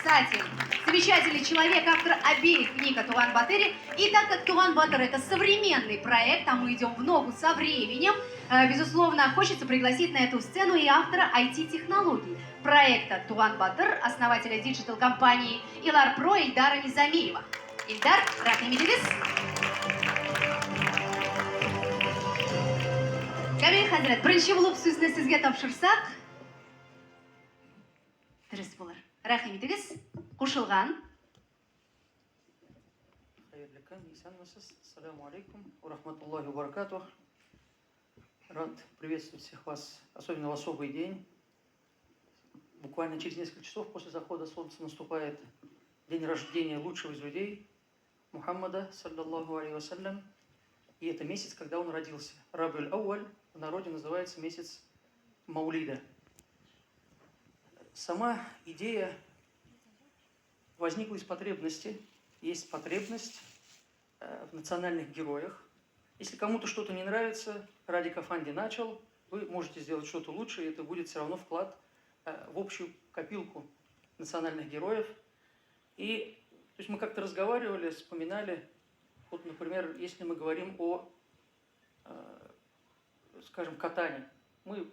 кстати, замечательный человек, автор обеих книг о Туган-Батыре. И так как Туган-Батыр — это современный проект, а мы идем в ногу со временем, безусловно, хочется пригласить на эту сцену и автора IT-технологий проекта Туган-Батыр, основателя диджитал-компании Илар Про Ильдара Низамиева. Ильдар, рахмет ederiz. Камил Хазрет, бірінші болып сөзді сізге тапшырсақ, дұрыс болар. Рахмет ederiz. Қошылған. Ассаламу алейкум, урахматуллахи баракатух. Рад приветствовать всех вас, особенно в особый день. Буквально через несколько часов после захода солнца наступает день рождения лучшего из людей, Мухаммада, саллаллаху алейхи вассалям. И это месяц, когда он родился. Рабиуль Ауаль в народе называется месяц Маулида. Сама идея возникла из потребности. Есть потребность в национальных героях. Если кому-то что-то не нравится, Радик Афанди начал, вы можете сделать что-то лучше, и это будет все равно вклад в общую копилку национальных героев. И то есть мы как-то разговаривали, вспоминали, вот, например, если мы говорим о, скажем, катане, мы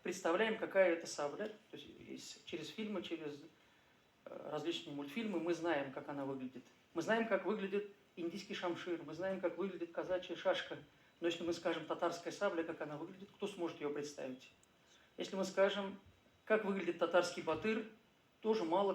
представляем, какая это сабля, то есть через фильмы, через различные мультфильмы мы знаем, как она выглядит. Мы знаем, как выглядит индийский шамшир, мы знаем, как выглядит казачья шашка. Но если мы скажем татарская сабля, как она выглядит, кто сможет ее представить? Если мы скажем, как выглядит татарский батыр, тоже мало